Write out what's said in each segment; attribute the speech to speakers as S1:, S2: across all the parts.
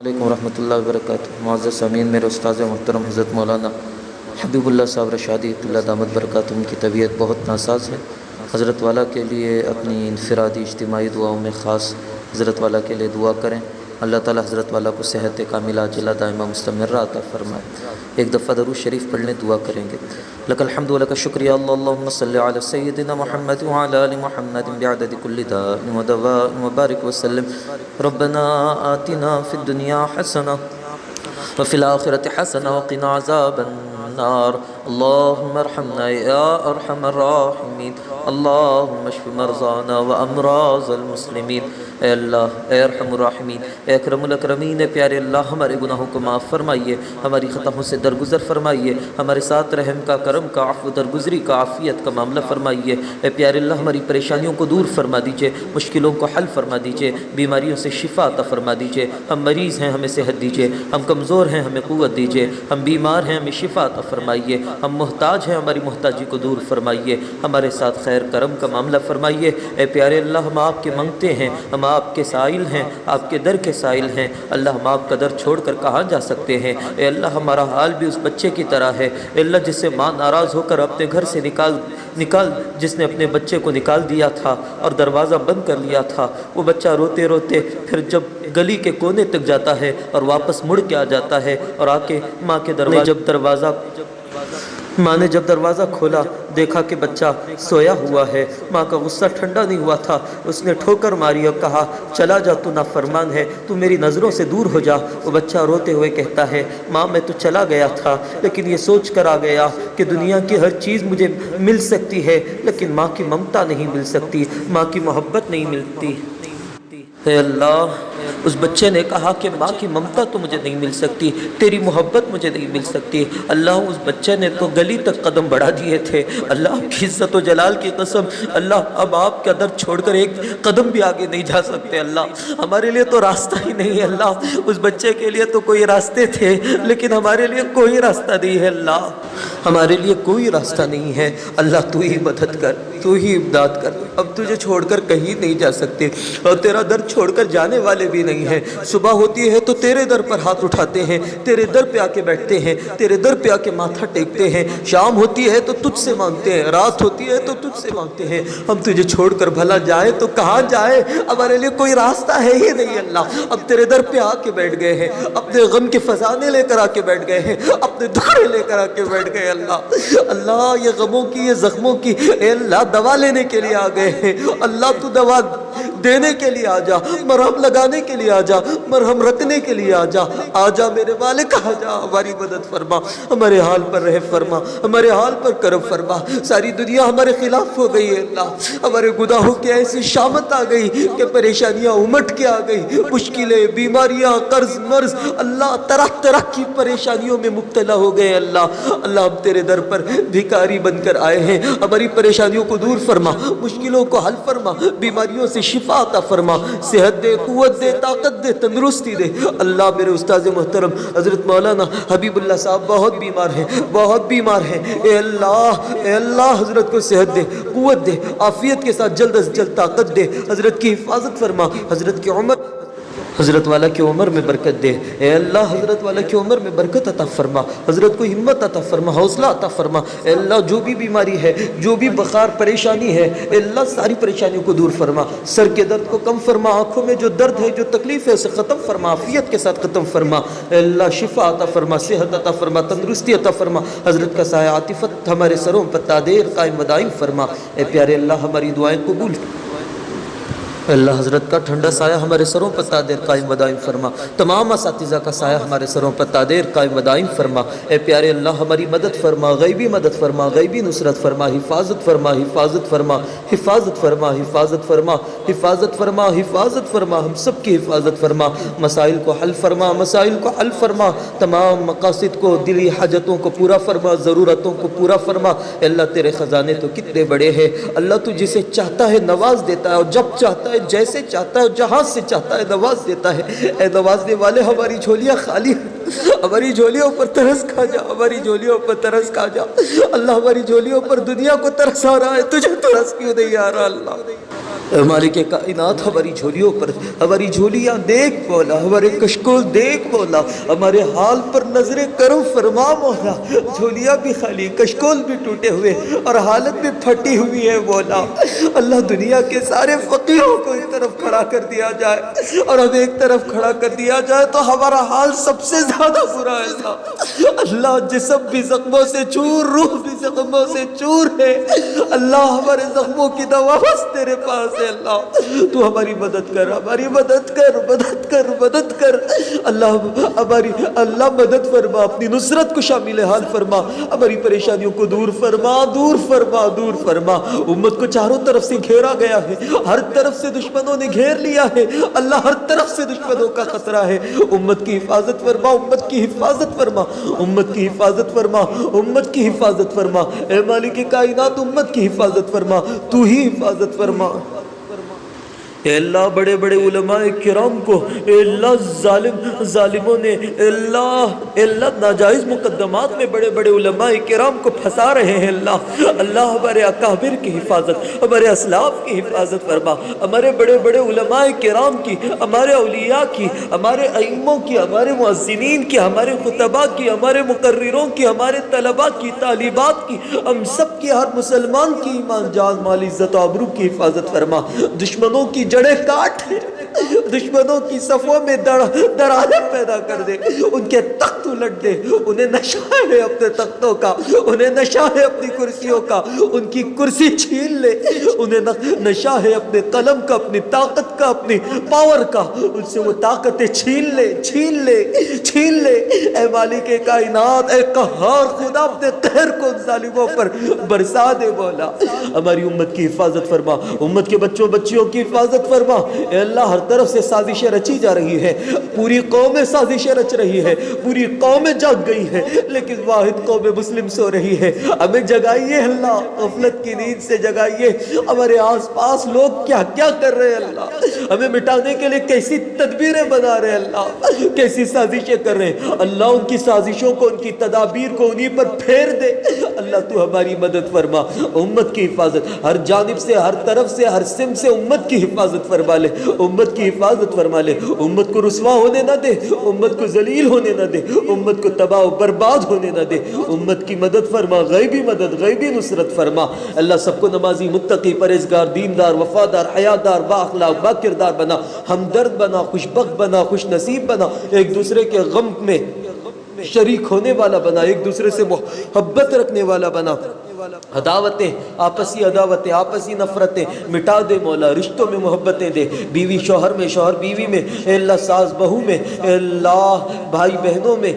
S1: علیکم ورحمۃ اللہ وبرکاتہ۔ معزز سامعین، میرے استاذ محترم حضرت مولانا حبیب اللہ صاحب رشادی اللہ دامت برکاتہم کی طبیعت بہت ناساز ہے۔ حضرت والا کے لیے اپنی انفرادی اجتماعی دعاؤں میں خاص حضرت والا کے لیے دعا کریں۔ اللہ تعالی حضرت والا کو صحت کاملہ عاجلہ دائمہ مستمرہ عطا فرمائے۔ ایک دفعہ درود شریف پڑھ لیں، دعا کریں گے۔ لک الحمد و لک الشکر یا اللہ، اللہم صلی علی سیدنا محمد وعلی آل محمد بعدد کل داء و دواء وبارک وسلم۔ ربنا آتنا فی الدنیا حسنہ وفی الآخرۃ حسنہ وقنا عذاب النار۔ اللہم ارحمنا یا ارحم الراحمین، اللہم اشف مرضانا وامراض المسلمین۔ اے اللہ، اے ارحم الراحمین، اے اکرم الاکرمین، اے پیارے اللہ، ہمارے گناہوں کو معاف فرمائیے، ہماری خطاؤں سے درگزر فرمائیے، ہمارے ساتھ رحم کا، کرم کا، عفو درگزری کا، عافیت کا معاملہ فرمائیے۔ اے پیارے اللہ، ہماری پریشانیوں کو دور فرما دیجئے، مشکلوں کو حل فرما دیجئے، بیماریوں سے شفا عطا فرما دیجئے۔ ہم مریض ہیں، ہمیں صحت دیجئے، ہم کمزور ہیں، ہمیں قوت دیجئے، ہم بیمار ہیں، ہمیں شفا عطا فرمائیے، ہم محتاج ہیں، ہماری محتاجی کو دور فرمائیے، ہمارے ساتھ خیر کرم کا معاملہ فرمائیے۔ اے پیارے اللہ، ہم آپ کے منگتے ہیں، ہم آپ کے سائل ہیں، آپ کے در کے سائل ہیں۔ اللہ، ہم آپ کا در چھوڑ کر کہاں جا سکتے ہیں؟ اے اللہ، ہمارا حال بھی اس بچے کی طرح ہے۔ اے اللہ، جس سے ماں ناراض ہو کر اپنے گھر سے نکال جس نے اپنے بچے کو نکال دیا تھا اور دروازہ بند کر لیا تھا، وہ بچہ روتے روتے پھر جب گلی کے کونے تک جاتا ہے اور واپس مڑ کے آ جاتا ہے اور آ کے ماں کے ماں نے جب دروازہ کھولا، دیکھا کہ بچہ سویا ہوا ہے۔ ماں کا غصہ ٹھنڈا نہیں ہوا تھا، اس نے ٹھوکر ماری اور کہا، چلا جا، تو نافرمان ہے، تو میری نظروں سے دور ہو جا۔ وہ بچہ روتے ہوئے کہتا ہے، ماں میں تو چلا گیا تھا، لیکن یہ سوچ کر آ گیا کہ دنیا کی ہر چیز مجھے مل سکتی ہے، لیکن ماں کی ممتا نہیں مل سکتی، ماں کی محبت نہیں ملتی۔ اے اللہ، اس بچے نے کہا کہ ماں کی ممتا تو مجھے نہیں مل سکتی، تیری محبت مجھے نہیں مل سکتی۔ اللہ، اس بچے نے تو گلی تک قدم بڑھا دیے تھے۔ اللہ، آپ کی عزت و جلال کی قسم، اللہ اب آپ کا در چھوڑ کر ایک قدم بھی آگے نہیں جا سکتے۔ اللہ، ہمارے لیے تو راستہ ہی نہیں ہے۔ اللہ، اس بچے کے لیے تو کوئی راستے تھے، لیکن ہمارے لیے کوئی راستہ نہیں ہے۔ اللہ، ہمارے لیے کوئی راستہ نہیں ہے۔ اللہ، تو ہی مدد کر، تو ہی امداد کر۔ اب تجھے چھوڑ کر کہیں نہیں جا سکتے اور تیرا در چھوڑ کر جانے والے بھی نہیں ہیں۔ صبح ہوتی ہے تو تیرے در پر ہاتھ اٹھاتے ہیں، تیرے در پہ آ کے بیٹھتے ہیں، تیرے در پہ آ کے ماتھا ٹیکتے ہیں۔ شام ہوتی ہے تو تجھ سے مانگتے ہیں، رات ہوتی ہے تو تجھ سے مانگتے ہیں۔ ہم تجھے چھوڑ کر بھلا جائے تو کہاں جائے؟ ہمارے لیے کوئی راستہ ہے ہی نہیں۔ اللہ، اب تیرے در پہ آ کے بیٹھ گئے ہیں، اپنے غم کے خزانے لے کر آ کے بیٹھ گئے ہیں، اپنے دکھڑے لے کر آ کے بیٹھ گئے۔ اللہ، یہ غموں کی، یہ زخموں کی، اے اللہ دوا لینے کے لیے آ گئے ہیں۔ اللہ، تو دوا دینے کے لیے آ جا، مرہم لگانے کے لیے آ جا، مرہم رکھنے کے لیے آ جا میرے مالک، آ جا، ہماری مدد فرما، ہمارے حال پر رحم فرما، ہمارے حال پر کرم فرما۔ ساری دنیا ہمارے خلاف ہو گئی ہے اللہ، ہمارے گناہوں کی ایسی شامت آ گئی کہ پریشانیاں امٹ کے آ گئی، مشکلیں، بیماریاں، قرض مرض، اللہ طرح طرح کی پریشانیوں میں مبتلا ہو گئے۔ اللہ، ہم تیرے در پر بھکاری بن کر آئے ہیں، ہماری پریشانیوں کو دور فرما، مشکلوں کو حل فرما، بیماریوں سے شفا عطا فرما، صحت دے، قوت دے، طاقت دے، تندرستی دے۔ اللہ، میرے استاذ محترم حضرت مولانا حبیب اللہ صاحب بہت بیمار ہیں، بہت بیمار ہیں۔ اے اللہ حضرت کو صحت دے، قوت دے، عافیت کے ساتھ جلد از جلد طاقت دے، حضرت کی حفاظت فرما، حضرت والا کی عمر میں برکت دے۔ اے اللہ، حضرت والا کی عمر میں برکت عطا فرما، حضرت کو ہمت عطا فرما، حوصلہ عطا فرما۔ اے اللہ، جو بھی بیماری ہے، جو بھی بخار پریشانی ہے، اے اللہ ساری پریشانیوں کو دور فرما، سر کے درد کو کم فرما، آنکھوں میں جو درد ہے، جو تکلیف ہے، اسے ختم فرما، عافیت کے ساتھ ختم فرما۔ اے اللہ، شفا عطا فرما، صحت عطا فرما، تندرستی عطا فرما، حضرت کا سایہ عاطفت ہمارے سروں پر تادیر قائم و دائم فرما۔ اے پیارے اللہ، ہماری دعائیں قبول۔ اللہ، حضرت کا ٹھنڈا سایہ ہمارے سروں پر تادیر قائم و دائم فرما، تمام اساتذہ کا سایہ ہمارے سروں پر تادیر قائم و دائم فرما۔ اے پیارے اللہ، ہماری مدد فرما، غیبی مدد فرما، غیبی نصرت فرما، حفاظت فرما، حفاظت فرما، حفاظت فرما، حفاظت فرما، حفاظت فرما، حفاظت فرما، ہم سب کی حفاظت فرما، مسائل کو حل فرما، مسائل کو حل فرما، تمام مقاصد کو، دلی حاجتوں کو پورا فرما، ضرورتوں کو پورا فرما۔ اے اللہ، تیرے خزانے تو کتنے بڑے ہیں۔ اللہ، تو جسے چاہتا ہے نواز دیتا ہے، اور جب چاہتا ہے، جیسے چاہتا ہے، جہاں سے چاہتا ہے نواز دیتا ہے۔ اے نوازنے والے، ہماری جھولیاں خالی ہیں، ہماری جھولیوں پر ترس کھا جا، ہماری جھولیوں پر ترس کھا جا۔ اللہ، ہماری جھولیوں پر دنیا کو ترس آ رہا ہے، تجھے ترس کیوں نہیں آ رہا؟ اللہ، اے مالک کائنات ہماری جھولیوں پر ہماری جھولیاں دیکھ مولا، ہمارے کشکول دیکھ مولا، ہمارے حال پر نظر کرم فرما مولا۔ جھولیاں بھی خالی، کشکول بھی ٹوٹے ہوئے اور حالت بھی پھٹی ہوئی ہے مولا۔ اللہ دنیا کے سارے فقیروں کو ایک طرف کھڑا کر دیا جائے اور ہمیں ایک طرف کھڑا کر دیا جائے تو ہمارا حال سب سے زیادہ برا ہے۔ اللہ جسم بھی زخموں سے چور، روح بھی زخموں سے چور ہے۔ اللہ ہمارے زخموں کی دوا بس تیرے پاس ہے۔ اللہ تو ہماری مدد کر، ہماری مدد کر، مدد کر، مدد کر۔ اللہ ہماری اللہ مدد فرما، اپنی نصرت کو شامل حال فرما، ہماری پریشانیوں کو دور فرما، دور فرما، دور فرما۔ امت کو چاروں طرف سے گھیرا گیا ہے، ہر طرف سے دشمنوں نے گھیر لیا ہے۔ اللہ ہر طرف سے دشمنوں کا خطرہ ہے۔ امت کی حفاظت فرما، امت کی حفاظت فرما، امت کی حفاظت فرما، امت کی حفاظت فرما۔ اے مالک کائنات امت کی حفاظت فرما، تو ہی حفاظت فرما۔ اے اللہ بڑے بڑے علماء کرام کو اے اللہ ظالموں نے اے اللہ ناجائز مقدمات میں بڑے بڑے علماء کرام کو پھنسا رہے ہیں۔ اللہ ہمارے اکابر کی حفاظت، ہمارے اسلاف کی حفاظت فرما، ہمارے بڑے بڑے علماء کرام کی، ہمارے اولیاء کی، ہمارے ائموں کی، ہمارے مؤذنین کی، ہمارے خطباء کی، ہمارے مقرروں کی، ہمارے طلباء کی، طالبات کی، ہم سب کی، ہر مسلمان کی ایمان جان مال عزت و آبرو کی حفاظت فرما۔ دشمنوں کی جڑیں کاٹ، دشمنوں کی صفوں میں دراڑیں پیدا کر دے، ان کے تخت الٹ دے، انہیں نشہ ہے اپنے تختوں کا، انہیں نشہ ہے اپنی کرسیوں کا، ان کی کرسی چھین لے، انہیں نشہ ہے اپنے قلم کا، اپنی طاقت کا، اپنی پاور کا، ان سے وہ طاقتیں چھین لے، چھین لے، چھین لے۔ اے مالک کائنات، اے قہار خدا، اپنے قہر کو ان ظالموں پر برسا دے مولا۔ ہماری امت کی حفاظت فرما، امت کے بچوں بچیوں کی حفاظت فرما۔ اے اللہ ہر طرف سے سازشیں رچی جا رہی ہے، پوری قوم سازشیں رچ رہی ہے، پوری قوم جاگ گئی ہے، لیکن واحد قوم مسلم سو رہی ہے۔ ہمیں جگائیے اللہ، غفلت کی نیند سے جگائیے۔ ہمارے آس پاس لوگ کیا کیا کر رہے ہیں اللہ، ہمیں مٹانے کے لیے کیسی تدبیریں بنا رہے ہیں اللہ، کیسی سازشیں کر رہے ہیں اللہ۔ ان کی سازشوں کو، ان کی تدابیر کو انہی پر پھیر دے اللہ۔ تو ہماری مدد فرما، امت کی حفاظت ہر جانب سے، ہر طرف سے، ہر سمت سے امت کی حفاظت فرما لے، امت کی حفاظت فرما لے۔ امت کو رسوا ہونے نہ دے، امت کو ذلیل ہونے نہ دے، امت کو تباہ و برباد ہونے نہ دے۔ امت کی مدد فرما، غیبی مدد، غیبی نصرت فرما اللہ۔ سب کو نمازی، متقی، پرہیزگار، دیندار، وفادار، حیادار، با اخلاق، با کردار بنا، ہمدرد بنا، خوشبخت بنا، خوش نصیب بنا، ایک دوسرے کے غم میں شریک ہونے والا بنا، ایک دوسرے سے محبت رکھنے والا بنا۔ عداوتیں، آپسی عداوتیں، آپسی نفرتیں مٹا دے مولا، رشتوں میں محبتیں دے، بیوی شوہر میں، شوہر بیوی میں، اے اللہ ساس بہو میں، اے اللہ بھائی بہنوں میں،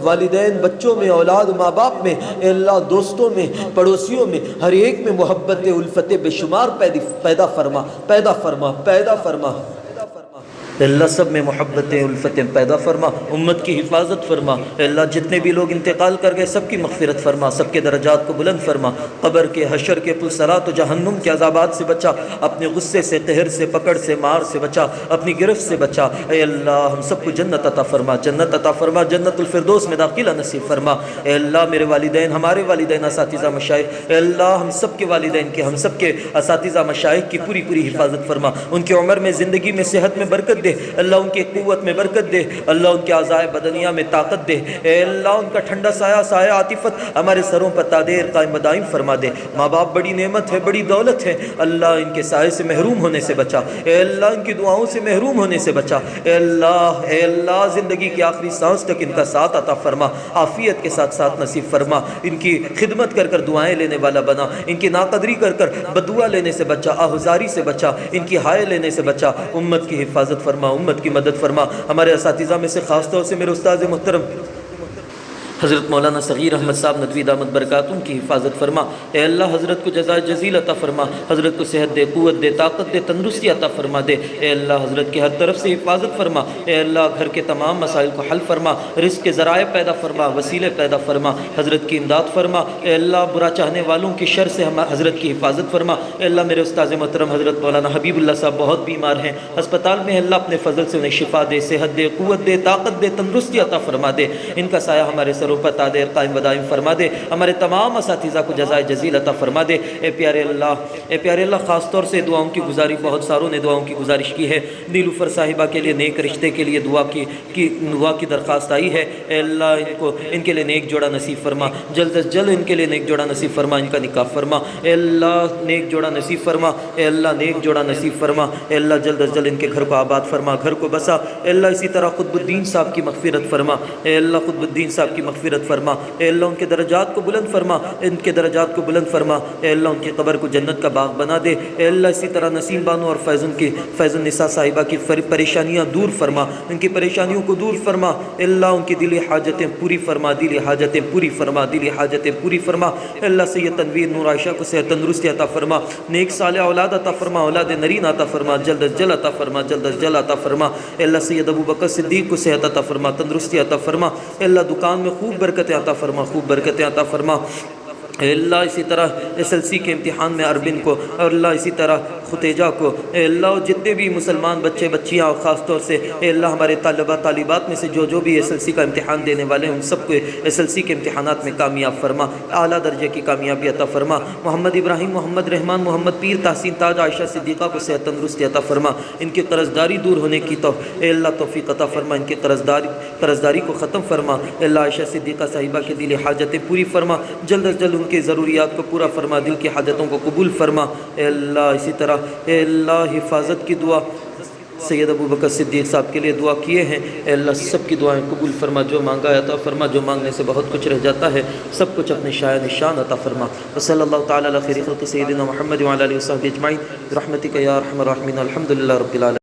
S1: والدین بچوں میں، اولاد ماں باپ میں، اے اللہ دوستوں میں، پڑوسیوں میں، ہر ایک میں محبت الفت بے شمار پیدا فرما، پیدا فرما، پیدا فرما۔ اللہ سب میں محبتیں الفتیں پیدا فرما، امت کی حفاظت فرما۔ اللہ جتنے بھی لوگ انتقال کر گئے سب کی مغفرت فرما، سب کے درجات کو بلند فرما، قبر کے، حشر کے، پلسرات و جہنم کے عذابات سے بچا، اپنے غصے سے، قہر سے، پکڑ سے، مار سے بچا، اپنی گرفت سے بچا۔ اے اللہ ہم سب کو جنت عطا فرما، جنت عطا فرما، جنت الفردوس میں داخلہ نصیب فرما۔ اے اللہ میرے والدین، ہمارے والدین، اساتذہ مشائخ، اے اللہ ہم سب کے والدین کے، ہم سب کے اساتذہ مشائخ کی پوری پوری حفاظت فرما، ان کی عمر میں، زندگی میں، صحت میں برکت دے اللہ، ان کی قوت میں برکت دے اللہ، ان کے اعضاء بدنیہ میں طاقت دے اے اللہ، ان کا ٹھنڈا سایہ، سایہ عاطفت ہمارے سروں پر تادیر قائم دائم فرما دے۔ ماں باپ بڑی نعمت ہے، بڑی دولت ہے اللہ، ان کے سائے سے محروم ہونے سے بچا اے اللہ، ان کی دعاؤں سے محروم ہونے سے بچا اے اللہ، اے اللہ زندگی کی آخری سانس تک ان کا ساتھ عطا فرما، عافیت کے ساتھ ساتھ نصیب فرما، ان کی خدمت کر کر دعائیں لینے والا بنا، ان کی ناقدری کر کر بددعا لینے سے بچا، آہذاری سے بچا، ان کی ہائے لینے سے بچا، امت کی حفاظت فرما، امت کی مدد فرما۔ ہمارے اساتذہ میں سے خاص طور سے میرے استاد محترم حضرت مولانا صغیر احمد صاحب ندوی دامت برکاتہم کی حفاظت فرما اے اللہ، حضرت کو جزائے جزیل عطا فرما، حضرت کو صحت دے، قوت دے، طاقت دے، تندرستی عطا فرما دے اے اللہ، حضرت کی ہر طرف سے حفاظت فرما اے اللہ، گھر کے تمام مسائل کو حل فرما، رزق کے ذرائع پیدا فرما، وسیلے پیدا فرما، حضرت کی امداد فرما اے اللہ، برا چاہنے والوں کی شر سے حضرت کی حفاظت فرما اے اللہ۔ میرے استاد محترم حضرت مولانا حبیب اللہ صاحب بہت بیمار ہیں، ہسپتال میں اللہ اپنے فضل سے انہیں شفا دے، صحت دے، قوت دے، طاقت دے، تندرستی عطا فرما دے، ان کا سایہ ہمارے سر سروں پر تاج قائم و دائم فرما دے، ہمارے تمام اساتذہ کو جزائے جزیل عطا فرما دے۔ اے پیارے اللہ، خاص طور سے دعاؤں کی گزارش، بہت ساروں نے دعاؤں کی گزارش کی ہے۔ نیلوفر صاحبہ کے لیے نیک رشتے کے لیے دعا کی درخواست آئی ہے۔ اے اللہ ان کے لیے نیک جوڑا نصیب فرما، جلد از جلد ان کے لیے نیک جوڑا نصیب فرما، ان کا نکاح فرما۔ اے اللہ نیک جوڑا نصیب فرما، اے اللہ نیک جوڑا نصیب فرما، اے اللہ جلد از جلد ان کے گھر کو آباد فرما، گھر کو بسا۔ اے اللہ اسی طرح قطب الدین صاحب کی مغفرت فرما، اے اللہ قطب الدین صاحب کی مغفرت فرما، اے اللہ ان کے درجات کو بلند فرما، ان کے درجات کو بلند فرما، اے اللہ ان کی قبر کو جنت کا باغ بنا دے۔ اے اللہ اسی طرح نسیم بانو اور فیض النساء صاحبہ کی پریشانیاں دور فرما، ان کی پریشانیوں کو دور فرما۔ اے اللہ ان کی دلی حاجتیں پوری فرما، دلی حاجتیں پوری فرما، دلی حاجتیں پوری فرما۔ اے اللہ سید تنویر نور عائشہ کو صحت تندرستی عطا فرما، نیک صالح اولاد عطا فرما، اولاد نرین عطا فرما، جلد از جلد عطا فرما، جلد از جلد عطا فرما۔ اے اللہ سید ابو بکر صدیق کو صحت عطا فرما، تندرستی عطا فرما۔ اے اللہ دکان میں خوب برکتیں عطا فرما، خوب برکتیں عطا فرما۔ اے اللہ اسی طرح SLC کے امتحان میں اربن کو، اور اللہ اسی طرح ختیجہ کو، اے اللہ جتنے بھی مسلمان بچے بچیاں، اور خاص طور سے اے اللہ ہمارے طالبہ طالبات میں سے جو بھی SLC کا امتحان دینے والے ہیں، ان سب کو SLC کے امتحانات میں کامیاب فرما، اعلیٰ درجے کی کامیابی عطا فرما۔ محمد ابراہیم، محمد رحمان، محمد پیر، تحسین تاج، عائشہ صدیقہ کو صحت تندرستی عطا فرما، ان کی قرض داری دور ہونے کی اے اللہ توفیق عطا فرما، ان کی قرض داری کو ختم فرما۔ اے اللہ عائشہ صدیقہ صاحبہ کی دلی حاجتیں پوری فرما، جلد از جلد ان کی ضروریات کو پورا فرما، دل کی حاجتوں کو قبول فرما۔ اے اللہ اسی طرح اے اللہ حفاظت کی دعا سید ابو بکر صدیق صاحب کے لیے دعا کیے ہیں، اے اللہ سب کی دعائیں قبول فرما، جو مانگا ہے عطا فرما، جو مانگنے سے بہت کچھ رہ جاتا ہے سب کچھ اپنے شایع نشان عطا فرما۔ وصلی اللہ تعالی علی خیر خلق سیدنا محمد وعلی آلہ وصحبہ اجمعین برحمتک یا ارحم الراحمین، الحمد للہ رب العالمین۔